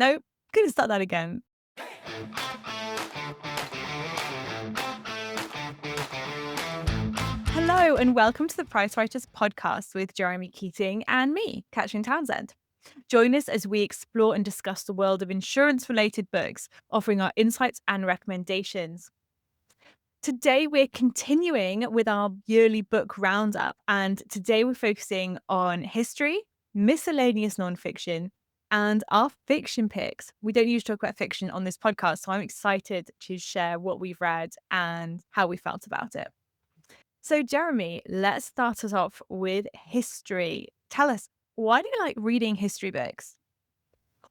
No, gonna start that again. Hello and welcome to the Price Writers podcast with Jeremy Keating and me, Catrin Townsend. Join us as we explore and discuss the world of insurance-related books, offering our insights and recommendations. Today we're continuing with our yearly book roundup, and today we're focusing on history, miscellaneous nonfiction, and our fiction picks. We don't usually talk about fiction on this podcast, so I'm excited to share what we've read and how we felt about it. So, Jeremy, let's start us off with history. Tell us, why do you like reading history books?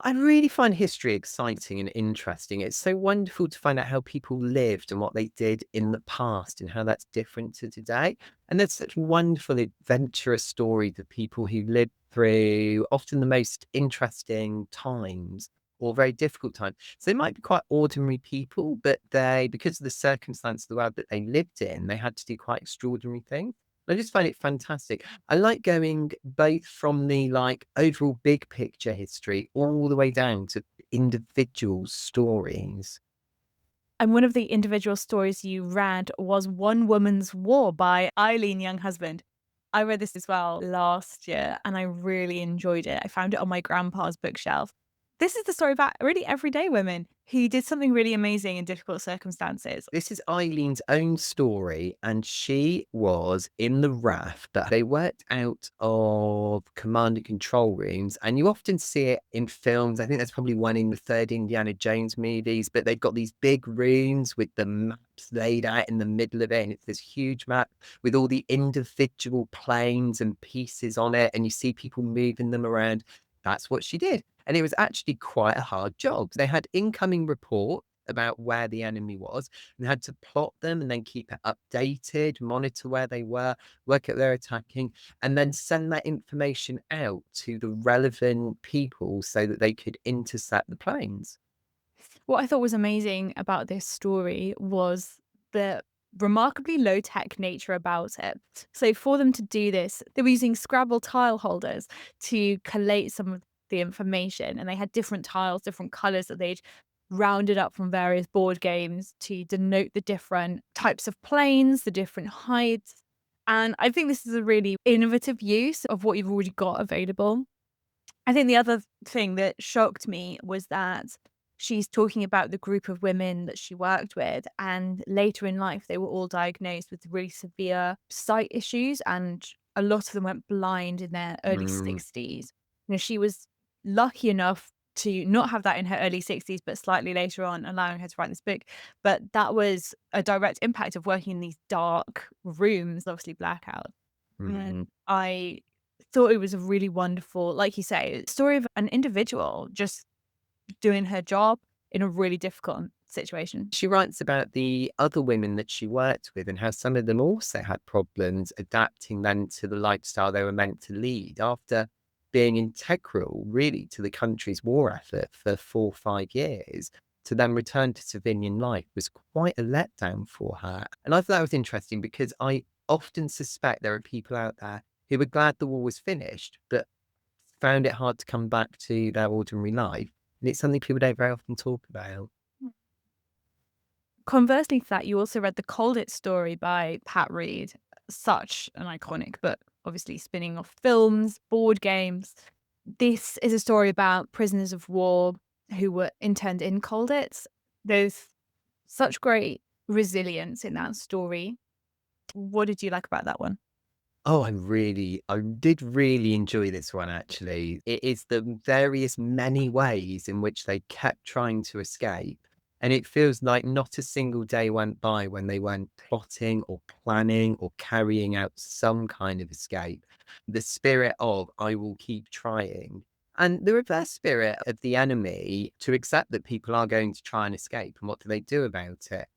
I really find history exciting and interesting. It's so wonderful to find out how people lived and what they did in the past and how that's different to today. And there's such wonderful, adventurous stories of people who lived through often the most interesting times or very difficult times. So they might be quite ordinary people, but because of the circumstance of the world that they lived in, they had to do quite extraordinary things. I just find it fantastic. I like going both from the overall big picture history all the way down to individual stories. And one of the individual stories you read was One Woman's War by Eileen Younghusband. I read this as well last year and I really enjoyed it. I found it on my grandpa's bookshelf. This is the story about really everyday women who did something really amazing in difficult circumstances. This is Eileen's own story, and she was in the RAF that they worked out of command and control rooms. And you often see it in films. I think there's probably one in the third Indiana Jones movies, but they've got these big rooms with the maps laid out in the middle of it. And it's this huge map with all the individual planes and pieces on it. And you see people moving them around. That's what she did. And it was actually quite a hard job. They had incoming reports about where the enemy was and had to plot them and then keep it updated, monitor where they were, work out they're attacking, and then send that information out to the relevant people so that they could intercept the planes. What I thought was amazing about this story was the remarkably low tech nature about it. So, for them to do this, they were using Scrabble tile holders to collate some of the information, and they had different tiles, different colors that they'd rounded up from various board games to denote the different types of planes, the different heights. And I think this is a really innovative use of what you've already got available. I think the other thing that shocked me was that she's talking about the group of women that she worked with, and later in life, they were all diagnosed with really severe sight issues, and a lot of them went blind in their early Mm. 60s. She was lucky enough to not have that in her early 60s, but slightly later on, allowing her to write this book. But that was a direct impact of working in these dark rooms, obviously blackout. And Mhm. I thought it was a really wonderful, like you say, story of an individual just doing her job in a really difficult situation. She writes about the other women that she worked with and how some of them also had problems adapting then to the lifestyle they were meant to lead after being integral, really, to the country's war effort for 4 or 5 years. To then return to civilian life was quite a letdown for her. And I thought that was interesting because I often suspect there are people out there who were glad the war was finished, but found it hard to come back to their ordinary life. And it's something people don't very often talk about. Conversely to that, you also read The Cold It Story by Pat Reed. Such an iconic book, obviously spinning off films, board games. This is a story about prisoners of war who were interned in Colditz. There's such great resilience in that story. What did you like about that one? Oh, I did really enjoy this one actually. It is the various many ways in which they kept trying to escape. And it feels like not a single day went by when they weren't plotting or planning or carrying out some kind of escape. The spirit of I will keep trying. And the reverse spirit of the enemy to accept that people are going to try and escape. And what do they do about it?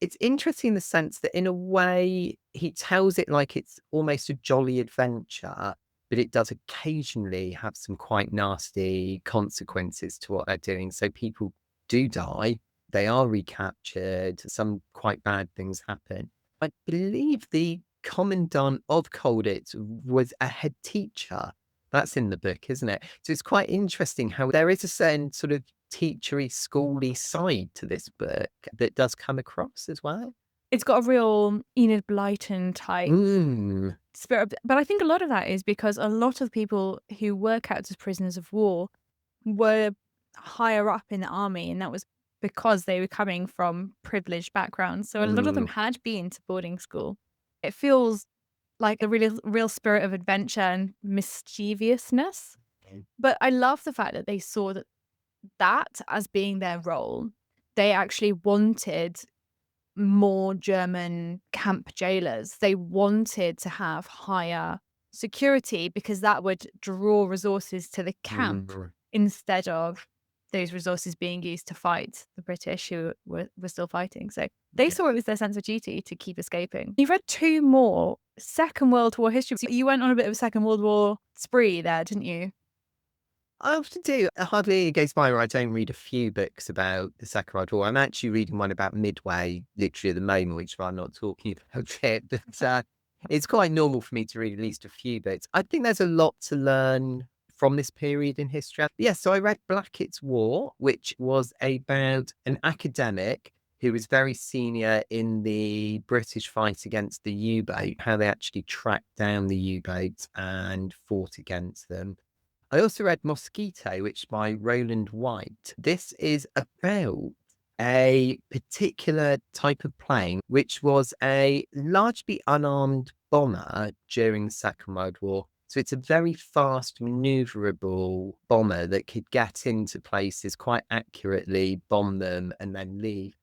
It's interesting in the sense that in a way, he tells it like it's almost a jolly adventure, but it does occasionally have some quite nasty consequences to what they're doing. So people do die, they are recaptured, some quite bad things happen. I believe the commandant of Colditz was a head teacher. That's in the book, isn't it? So it's quite interesting how there is a certain sort of teachery, schooly side to this book that does come across as well. It's got a real Enid Blyton type Mm, spirit, but I think a lot of that is because a lot of people who were kept as prisoners of war were higher up in the army, and that was because they were coming from privileged backgrounds. So a lot of them mm, had been to boarding school. It feels like a really real spirit of adventure and mischievousness. But I love the fact that they saw that as being their role. They actually wanted more German camp jailers. They wanted to have higher security because that would draw resources to the camp mm. instead of those resources being used to fight the British who were still fighting. So they saw it as their sense of duty to keep escaping. You've read two more Second World War history. So you went on a bit of a Second World War spree there, didn't you? I often do. Hardly a goes by where I don't read a few books about the Second World War. I'm actually reading one about Midway, literally at the moment, which is why I'm not talking about it. But it's quite normal for me to read at least a few books. I think there's a lot to learn from this period in history. Yes, so I read Blackett's War, which was about an academic who was very senior in the British fight against the U-boat, how they actually tracked down the U-boats and fought against them. I also read Mosquito, which by Roland White. This is about a particular type of plane, which was a largely unarmed bomber during the Second World War. So it's a very fast, maneuverable bomber that could get into places quite accurately, bomb them, and then leave.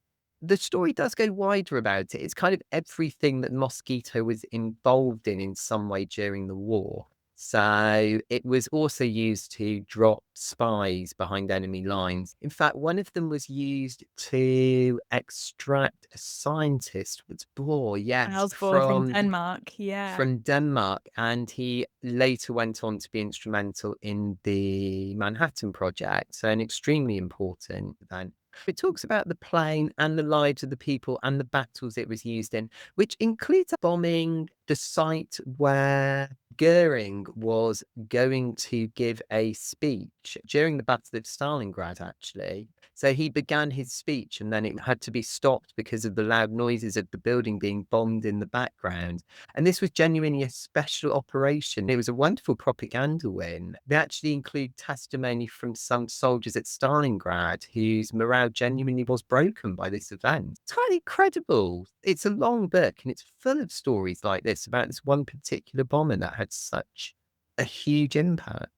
The story does go wider about it. It's kind of everything that Mosquito was involved in some way during the war. So it was also used to drop spies behind enemy lines. In fact, one of them was used to extract a scientist, was Bohr, yes, Miles Bohr from Denmark. Yeah. from Denmark, and he later went on to be instrumental in the Manhattan Project. So an extremely important event. It talks about the plane and the lives of the people and the battles it was used in, which includes bombing the site where Goering was going to give a speech during the Battle of Stalingrad, actually. So he began his speech and then it had to be stopped because of the loud noises of the building being bombed in the background. And this was genuinely a special operation. It was a wonderful propaganda win. They actually include testimony from some soldiers at Stalingrad whose morale genuinely was broken by this event. It's quite incredible. It's a long book and it's full of stories like this about this one particular bomber that had such a huge impact.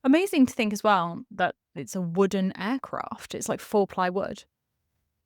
Amazing to think as well that it's a wooden aircraft. It's like 4-ply wood.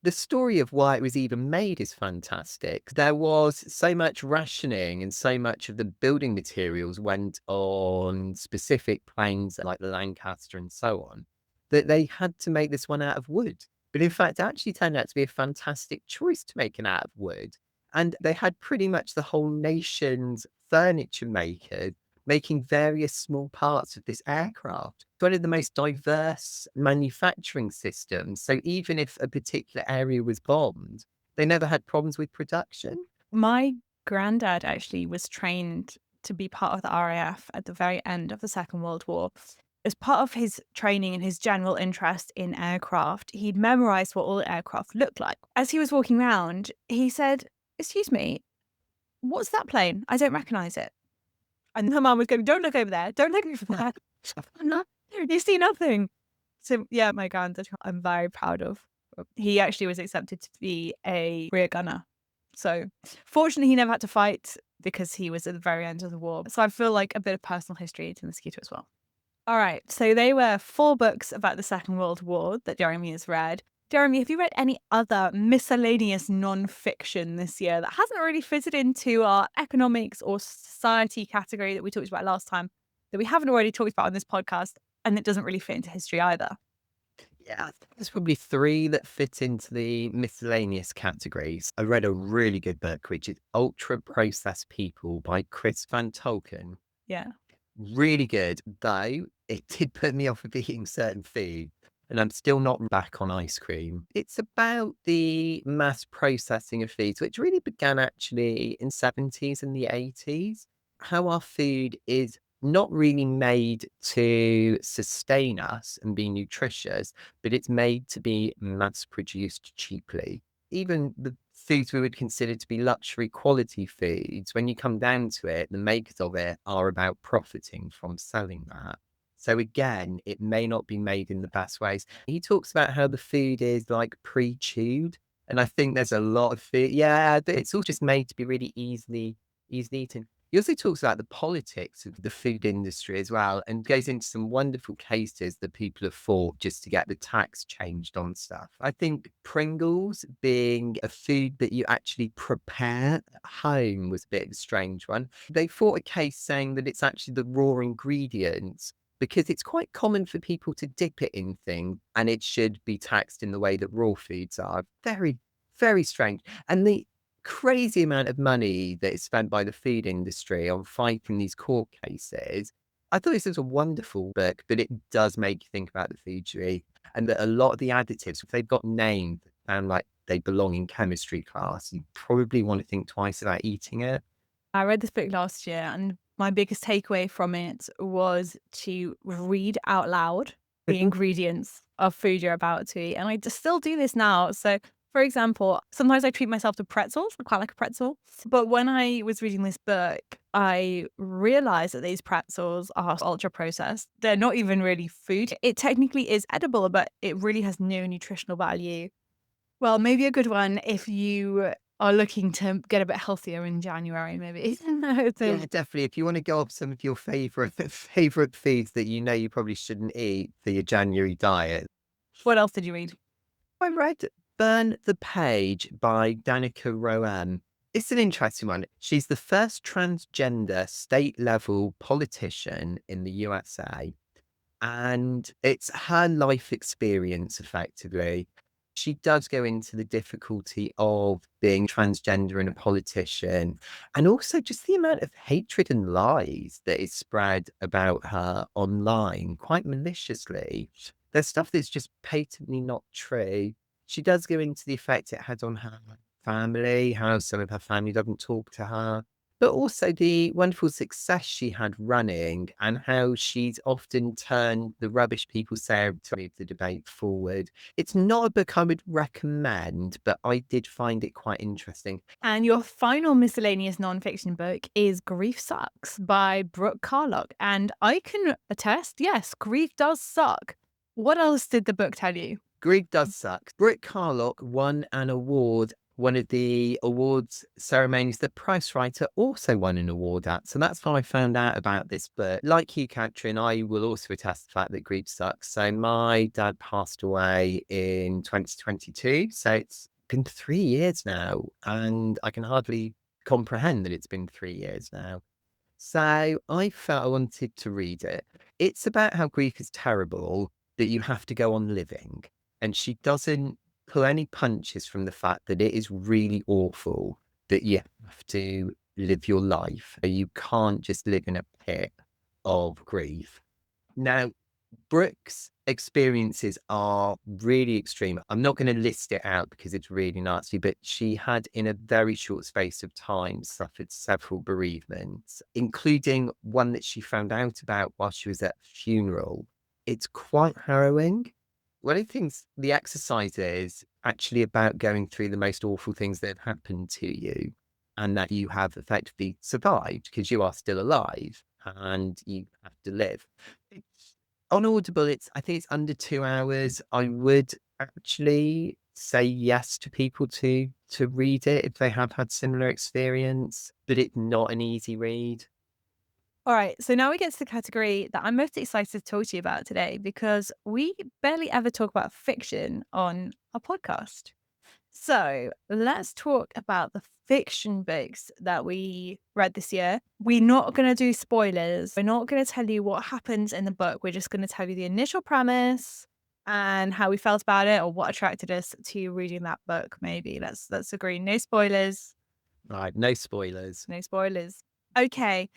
The story of why it was even made is fantastic. There was so much rationing and so much of the building materials went on specific planes like the Lancaster and so on, that they had to make this one out of wood. But in fact, it actually turned out to be a fantastic choice to make it out of wood. And they had pretty much the whole nation's furniture makers making various small parts of this aircraft. It's one of the most diverse manufacturing systems. So even if a particular area was bombed, they never had problems with production. My granddad actually was trained to be part of the RAF at the very end of the Second World War. As part of his training and his general interest in aircraft, he'd memorized what all the aircraft looked like. As he was walking around, he said, "Excuse me, what's that plane? I don't recognize it." And her mum was going, "Don't look over there. Don't look over there. No, you see nothing." So yeah, my granddad, I'm very proud of. He actually was accepted to be a rear gunner. So fortunately, he never had to fight because he was at the very end of the war. So I feel like a bit of personal history to Mosquito as well. All right. So they were 4 books about the Second World War that Jeremy has read. Jeremy, have you read any other miscellaneous non-fiction this year that hasn't really fitted into our economics or society category that we talked about last time, that we haven't already talked about on this podcast, and that doesn't really fit into history either? Yeah, I think there's probably 3 that fit into the miscellaneous categories. I read a really good book, which is Ultra Processed People by Chris Van Tolkien. Yeah. Really good, though it did put me off of eating certain food, and I'm still not back on ice cream. It's about the mass processing of foods, which really began actually in 70s and the 80s. How our food is not really made to sustain us and be nutritious, but it's made to be mass produced cheaply. Even the foods we would consider to be luxury quality foods, when you come down to it, the makers of it are about profiting from selling that. So again, it may not be made in the best ways. He talks about how the food is like pre-chewed. And I think there's a lot of food. Yeah, but it's all just made to be really easily eaten. He also talks about the politics of the food industry as well, and goes into some wonderful cases that people have fought just to get the tax changed on stuff. I think Pringles being a food that you actually prepare at home was a bit of a strange one. They fought a case saying that it's actually the raw ingredients because it's quite common for people to dip it in things and it should be taxed in the way that raw foods are. Very, very strange. And the crazy amount of money that is spent by the food industry on fighting these court cases. I thought this was a wonderful book, but it does make you think about the food you eat and that a lot of the additives, if they've got named and like they belong in chemistry class, you probably want to think twice about eating it. I read this book last year, and my biggest takeaway from it was to read out loud the ingredients of food you're about to eat. And I just still do this now. So, for example, sometimes I treat myself to pretzels. I quite like a pretzel. But when I was reading this book, I realized that these pretzels are ultra processed. They're not even really food. It technically is edible, but it really has no nutritional value. Well, maybe a good one if you are looking to get a bit healthier in January, maybe. Yeah, So definitely. If you want to go off some of your favorite foods that you know you probably shouldn't eat for your January diet, what else did you read? I read Burn the Page by Danica Roem. It's an interesting one. She's the first transgender state level politician in the USA. And it's her life experience effectively. She does go into the difficulty of being transgender and a politician, and also just the amount of hatred and lies that is spread about her online quite maliciously. There's stuff that's just patently not true. She does go into the effect it had on her family, how some of her family doesn't talk to her, but also the wonderful success she had running and how she's often turned the rubbish people say to move the debate forward. It's not a book I would recommend, but I did find it quite interesting. And your final miscellaneous nonfiction book is Grief Sucks by Brooke Carlock. And I can attest, yes, grief does suck. What else did the book tell you? Grieg does suck. Britt Carlock won an award, one of the awards ceremonies that Price Writer also won an award at. So that's how I found out about this book. Like you, Catrin, I will also attest the fact that grief sucks. So my dad passed away in 2022. So it's been 3 years now, and I can hardly comprehend that it's been 3 years now. So I felt I wanted to read it. It's about how grief is terrible, that you have to go on living. And she doesn't pull any punches from the fact that it is really awful that you have to live your life. You can't just live in a pit of grief. Now, Brooke's experiences are really extreme. I'm not going to list it out because it's really nasty, but she had, in a very short space of time, suffered several bereavements, including one that she found out about while she was at a funeral. It's quite harrowing. One of the things, the exercise is actually about going through the most awful things that have happened to you and that you have effectively survived because you are still alive and you have to live. It's on Audible, I think it's under 2 hours. I would actually say yes to people to read it if they have had similar experience, but it's not an easy read. All right, so now we get to the category that I'm most excited to talk to you about today because we barely ever talk about fiction on our podcast. So let's talk about the fiction books that we read this year. We're not going to do spoilers. We're not going to tell you what happens in the book. We're just going to tell you the initial premise and how we felt about it or what attracted us to reading that book. Maybe let's agree. No spoilers. Right, no spoilers. No spoilers. Okay.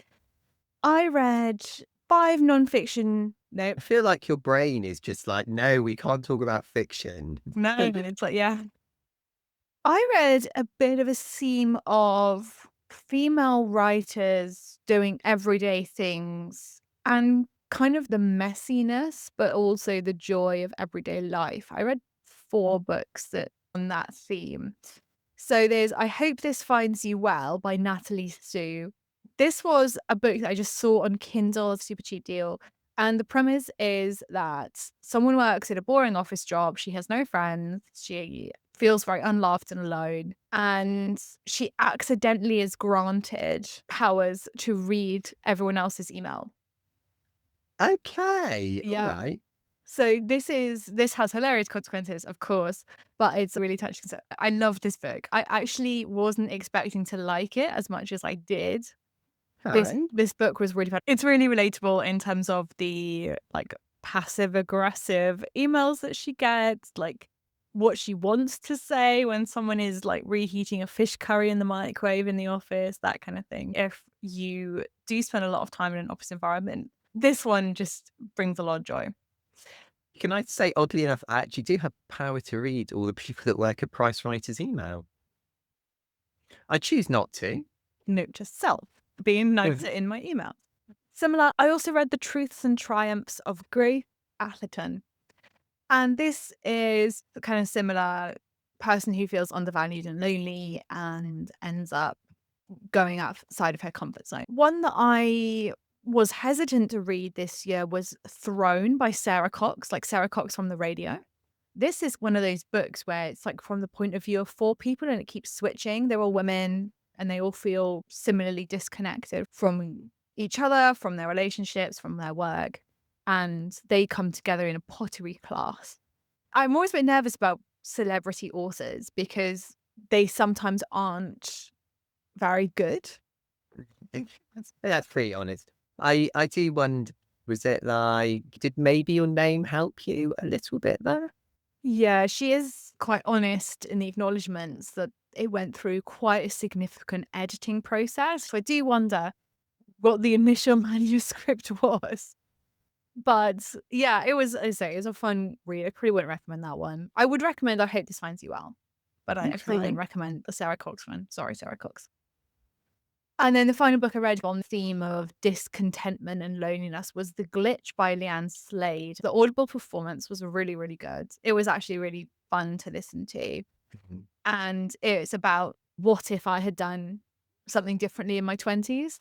I read 5 nonfiction. Nope. I feel like your brain is just like, no, we can't talk about fiction. No, it's like, yeah. I read a bit of a theme of female writers doing everyday things and kind of the messiness, but also the joy of everyday life. I read 4 books that on that theme. So there's I Hope This Finds You Well by Natalie Sue. This was a book that I just saw on Kindle, a super cheap deal. And the premise is that someone works at a boring office job. She has no friends. She feels very unloved and alone. And she accidentally is granted powers to read everyone else's email. Okay. All Yeah. right. So this has hilarious consequences, of course, but it's really touching. So I love this book. I actually wasn't expecting to like it as much as I did. All This right. this book was really fun. It's really relatable in terms of the, like, passive aggressive emails that she gets, like, what she wants to say when someone is, like, reheating a fish curry in the microwave in the office, that kind of thing. If you do spend a lot of time in an office environment, this one just brings a lot of joy. Can I say, oddly enough, I actually do have power to read all the people that work at PriceWriter's email. I choose not to. Note to self, being nicer in my email. Similar, I also read The Truths and Triumphs of Grace Atherton. And this is the kind of similar person who feels undervalued and lonely and ends up going outside of her comfort zone. One that I was hesitant to read this year was Throne by Sarah Cox, like Sarah Cox from the radio. This is one of those books where it's like from the point of view of 4 people and it keeps switching. They're all women and they all feel similarly disconnected from each other, from their relationships, from their work, and they come together in a pottery class. I'm always a bit nervous about celebrity authors because they sometimes aren't very good. That's pretty honest. I do wonder, was it like, did maybe your name help you a little bit there? Yeah, she is quite honest in the acknowledgements that it went through quite a significant editing process. So I do wonder what the initial manuscript was. But yeah, it was, as I say, it was a fun read. I probably wouldn't recommend that one. I would recommend I Hope This Finds You Well, but I probably wouldn't Okay. recommend the Sarah Cox one. Sorry, Sarah Cox. And then the final book I read on the theme of discontentment and loneliness was The Glitch by Leanne Slade. The audible performance was really, really good. It was actually really fun to listen to. Mhm. And it's about what if I had done something differently in my 20s?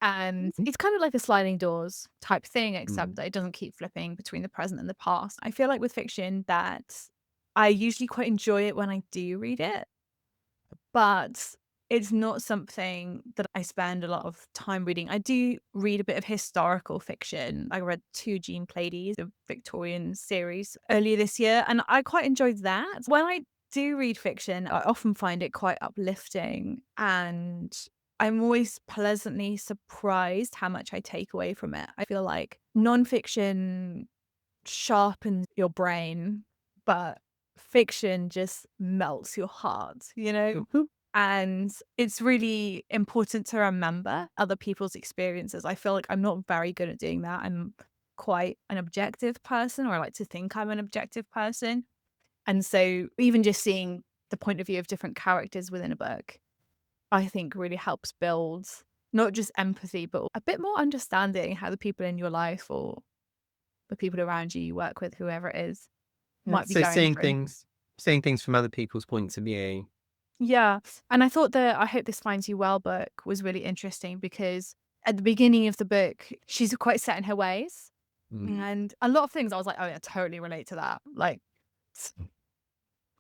And Mhm. it's kind of like a sliding doors type thing, except Mm. that it doesn't keep flipping between the present and the past. I feel like with fiction that I usually quite enjoy it when I do read it, but it's not something that I spend a lot of time reading. I do read a bit of historical fiction. I read 2 Jean Plaidy's, the Victorian series, earlier this year, and I quite enjoyed that. When I do read fiction, I often find it quite uplifting, and I'm always pleasantly surprised how much I take away from it. I feel like nonfiction sharpens your brain, but fiction just melts your heart, you know? Mhm. And it's really important to remember other people's experiences. I feel like I'm not very good at doing that. I'm quite an objective person, or I like to think I'm an objective person. And so even just seeing the point of view of different characters within a book, I think really helps build not just empathy, but a bit more understanding how the people in your life or the people around you work with, whoever it is, Yeah, might be so going seeing through. things from other people's points of view. Yeah, and I thought the I Hope This Finds You Well book was really interesting because at the beginning of the book, she's quite set in her ways, Mm. and a lot of things I was like, "Oh, yeah, totally relate to that." Like,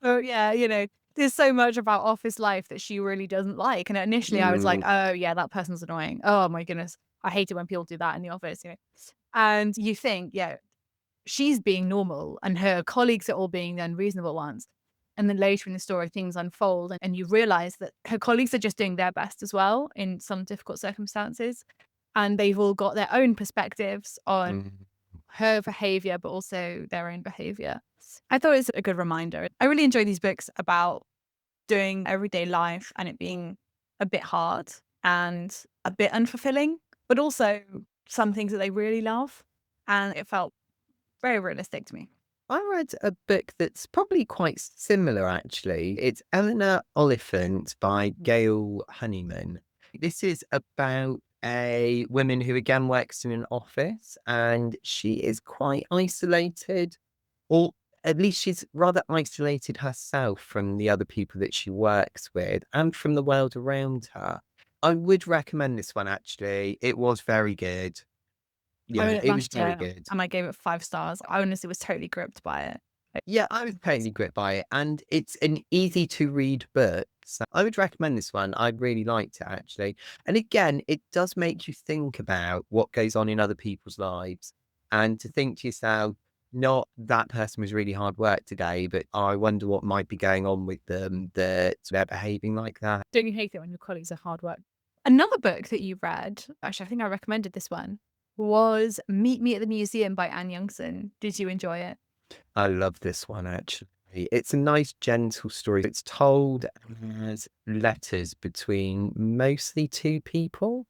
oh, yeah, there's so much about office life that she really doesn't like, and initially I was like, Mm. "Oh, yeah, that person's annoying. Oh my goodness, I hate it when people do that in the office." And you think, yeah, she's being normal and her colleagues are all being the unreasonable ones. And then later in the story, things unfold and you realize that her colleagues are just doing their best as well in some difficult circumstances. And they've all got their own perspectives on Mm. her behavior, but also their own behavior. I thought it was a good reminder. I really enjoy these books about doing everyday life and it being a bit hard and a bit unfulfilling, but also some things that they really love. And it felt very realistic to me. I read a book that's probably quite similar, actually. It's Eleanor Oliphant by Gail Honeyman. This is about a woman who again works in an office, and she is quite isolated, or at least she's rather isolated herself from the other people that she works with and from the world around her. I would recommend this one actually. It was very good. I Yeah, really it was loved very it, good. and I gave it 5 stars. I honestly was totally gripped by it. Yeah, I was totally gripped by it, and it's an easy to read book. So I would recommend this one. I really liked it actually. And again, it does make you think about what goes on in other people's lives and to think to yourself, not that person was really hard work today, but I wonder what might be going on with them that they're behaving like that. Don't you hate it when your colleagues are hard work? Another book that you read, actually, I think I recommended this one, was Meet Me at the Museum by Anne Youngson. Did you enjoy it? I love this one actually. It's a nice, gentle story. It's told as letters between mostly two people.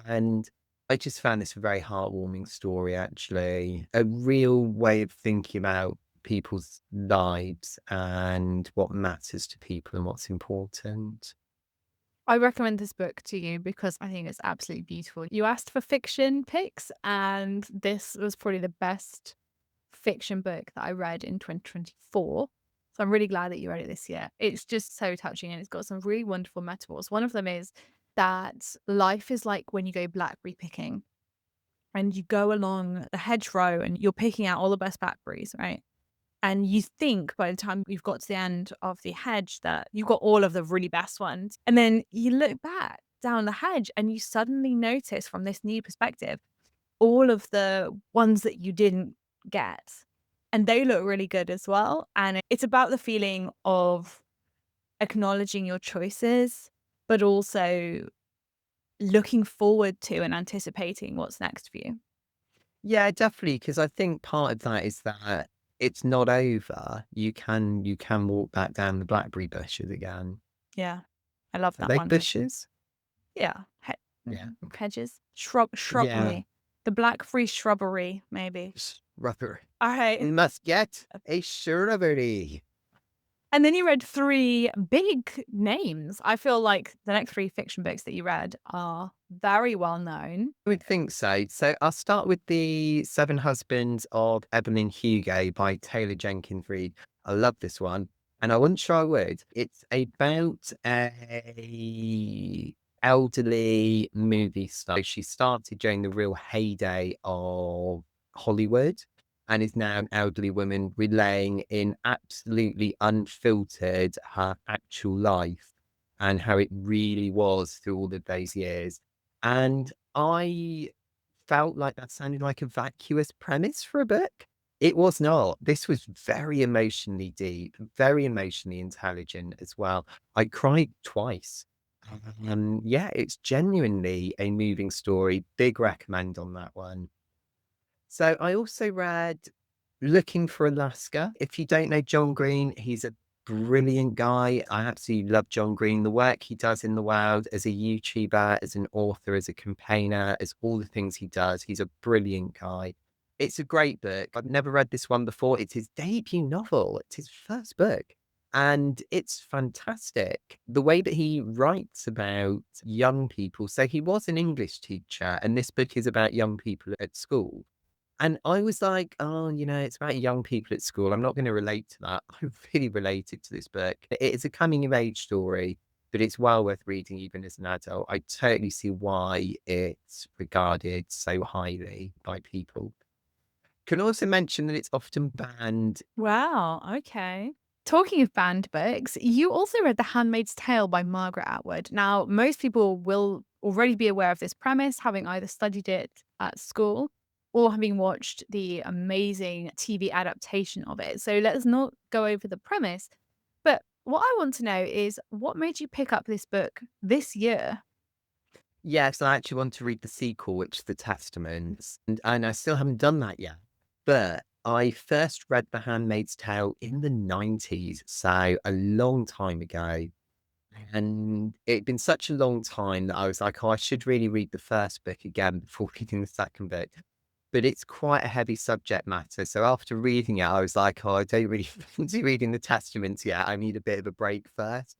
And I just found this a very heartwarming story, actually. A real way of thinking about people's lives and what matters to people and what's important. I recommend this book to you because I think it's absolutely beautiful. You asked for fiction picks, and this was probably the best fiction book that I read in 2024. So I'm really glad that you read it this year. It's just so touching and it's got some really wonderful metaphors. One of them is that life is like when you go blackberry picking and you go along the hedgerow and you're picking out all the best blackberries, right? And you think by the time you've got to the end of the hedge that you've got all of the really best ones. And then you look back down the hedge and you suddenly notice from this new perspective all of the ones that you didn't get. And they look really good as well. And it's about the feeling of acknowledging your choices, but also looking forward to and anticipating what's next for you. Yeah, definitely. Because I think part of that is that it's not over. You can walk back down the blackberry bushes again. Yeah. I love Are that they one. bushes? Yeah. Yeah. Hedges, Yeah. shrubbery, the blackberry shrubbery, maybe. Rubber. All right. We must get a shrubbery. And then you read 3 big names. I feel like the next 3 fiction books that you read are very well known. I would think so. So I'll start with the Seven Husbands of Evelyn Hugo by Taylor Jenkins Reid. I love this one, and I wasn't sure I would. It's about a elderly movie star. She started during the real heyday of Hollywood and is now an elderly woman relaying in absolutely unfiltered her actual life and how it really was through all of those years. And I felt like that sounded like a vacuous premise for a book. It was not. This was very emotionally deep, very emotionally intelligent as well. I cried twice. Yeah, it's genuinely a moving story. Big recommend on that one. So I also read Looking for Alaska. If you don't know John Green, he's a brilliant guy. I absolutely love John Green, the work he does in the world as a YouTuber, as an author, as a campaigner, as all the things he does. He's a brilliant guy. It's a great book. I've never read this one before. It's his debut novel. It's his first book. And it's fantastic. The way that he writes about young people. So he was an English teacher, and this book is about young people at school. And I was like, "Oh, it's about young people at school. I'm not gonna relate to that." I really related to this book. It is a coming of age story, but it's well worth reading even as an adult. I totally see why it's regarded so highly by people. Can also mention that it's often banned. Wow, okay. Talking of banned books, you also read The Handmaid's Tale by Margaret Atwood. Now, most people will already be aware of this premise, having either studied it at school or having watched the amazing TV adaptation of it. So let's not go over the premise. But what I want to know is what made you pick up this book this year? Yes, I actually want to read the sequel, which is The Testaments, and I still haven't done that yet. But I first read The Handmaid's Tale in the 90s, so a long time ago. And it'd been such a long time that I was like, "Oh, I should really read the first book again before reading the second book." But it's quite a heavy subject matter. So after reading it, I was like, "Oh, I don't really fancy reading the Testaments yet. I need a bit of a break first."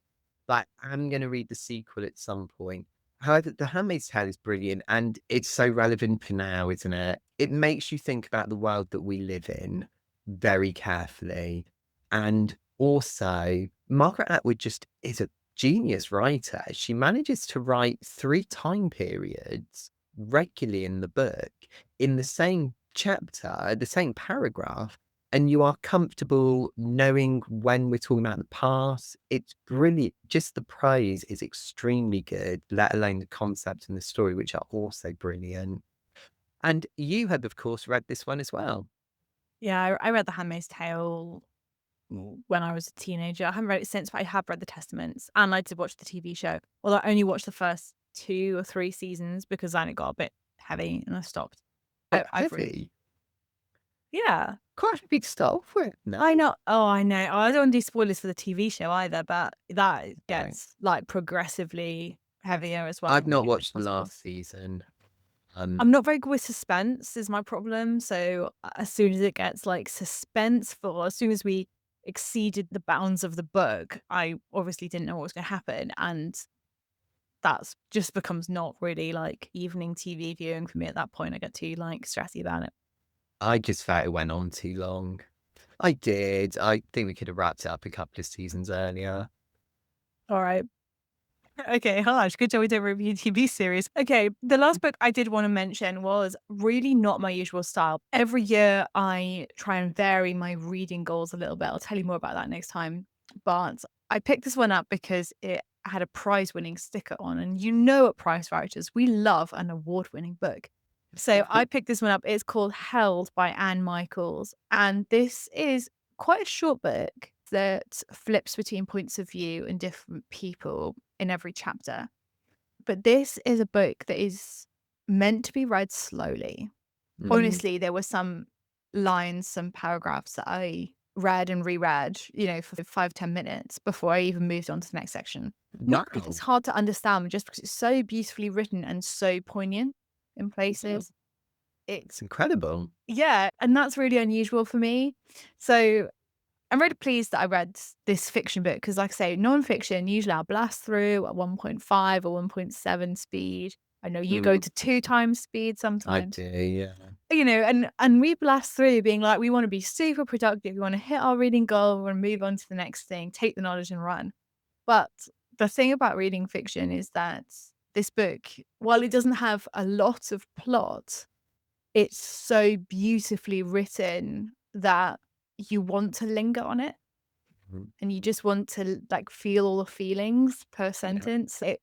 But I'm going to read the sequel at some point. However, The Handmaid's Tale is brilliant, and it's so relevant for now, isn't it? It makes you think about the world that we live in very carefully. And also, Margaret Atwood just is a genius writer. She manages to write 3 time periods regularly in the book, in the same chapter, the same paragraph, and you are comfortable knowing when we're talking about the past. It's brilliant. Just the prose is extremely good, let alone the concept and the story, which are also brilliant. And you have, of course, read this one as well. Yeah, I read The Handmaid's Tale when I was a teenager. I haven't read it since, but I have read the Testaments, and I did watch the TV show. Although I only watched the first 2 or 3 seasons because then it got a bit heavy and I stopped. Oh, I've really heavy. yeah. Quite a big start off with. No. I know. Oh, I know. Oh, I don't wanna do spoilers for the TV show either, but that No. gets, like, progressively heavier as well, I've not if watched the possible. last season. Um, I'm not very good with suspense is my problem, so as soon as it gets, like, suspenseful, as soon as we exceeded the bounds of the book, I obviously didn't know what was gonna happen, and that's just becomes not really, like, evening TV viewing for me at that point. I get too, like, stressy about it. I just felt it went on too long. I did. I think we could have wrapped it up a couple of seasons earlier. Alright. Okay, harsh. Good job we don't review TV series. Okay, the last book I did want to mention was really not my usual style. Every year I try and vary my reading goals a little bit. I'll tell you more about that next time. But I picked this one up because it had a prize winning sticker on. And you know, at Prize Writers, we love an award winning book. So I picked this one up. It's called Held by Anne Michaels. And this is quite a short book that flips between points of view and different people in every chapter. But this is a book that is meant to be read slowly. Mm. Honestly, there were some lines, some paragraphs that I read and reread, for 5, 10 minutes before I even moved on to the next section. Not because it's Wow. hard to understand, but just because it's so beautifully written and so poignant in places. It's It's incredible. yeah, and that's really unusual for me. So I'm really pleased that I read this fiction book because, like I say, nonfiction, usually I'll blast through at 1.5 or 1.7 speed. I know you go Mm, to 2 times speed I sometimes, do, yeah. and we blast through being like, we want to be super productive. We want to hit our reading goal. We want to move on to the next thing, take the knowledge and run. But the thing about reading fiction is that this book, while it doesn't have a lot of plot, it's so beautifully written that you want to linger on it Mm, and you just want to, like, feel all the feelings per yeah. sentence. It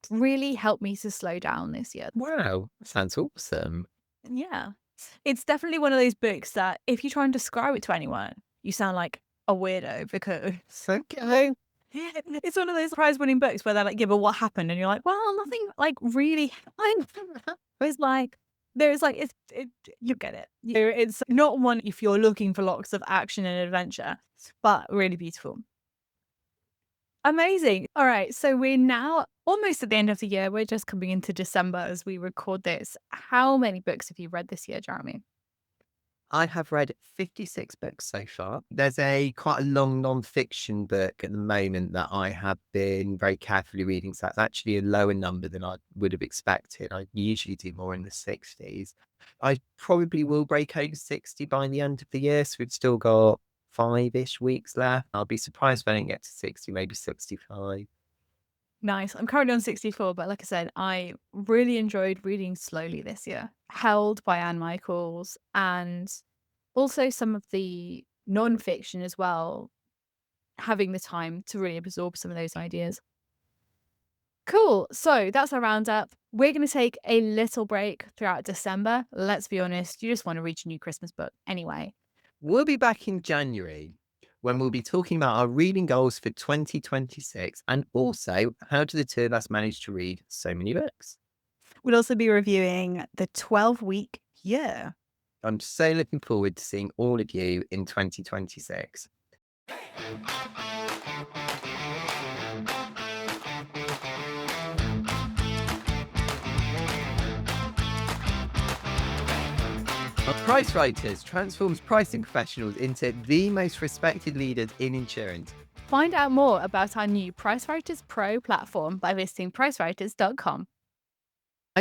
really helped me to slow down this year. Wow, that sounds awesome. Yeah. It's definitely one of those books that if you try and describe it to anyone, you sound like a weirdo because So okay. yeah, it's one of those prize-winning books where they're like, "Yeah, but what happened?" And you're like, "Well, nothing, like, really happened." It's like there's, like, you get it. It's not one if you're looking for lots of action and adventure, but really beautiful. Amazing. All right. So we're now almost at the end of the year. We're just coming into December as we record this. How many books have you read this year, Jeremy? I have read 56 books so far. There's a quite a long non-fiction book at the moment that I have been very carefully reading. So that's actually a lower number than I would have expected. I usually do more in the 60s. I probably will break over 60 by the end of the year. So we've still got 5-ish weeks left. I'll be surprised if I don't get to 60, maybe 65. Nice. I'm currently on 64, but like I said, I really enjoyed reading slowly this year. Held by Anne Michaels and also some of the non-fiction as well, having the time to really absorb some of those ideas. Cool. So that's our roundup. We're going to take a little break throughout December. Let's be honest, you just want to read your new Christmas book anyway. We'll be back in January when we'll be talking about our reading goals for 2026 and also how do the two of us manage to read so many books. We'll also be reviewing the 12-week year. I'm so looking forward to seeing all of you in 2026. Price Writers transforms pricing professionals into the most respected leaders in insurance. Find out more about our new Price Writers Pro platform by visiting pricewriters.com.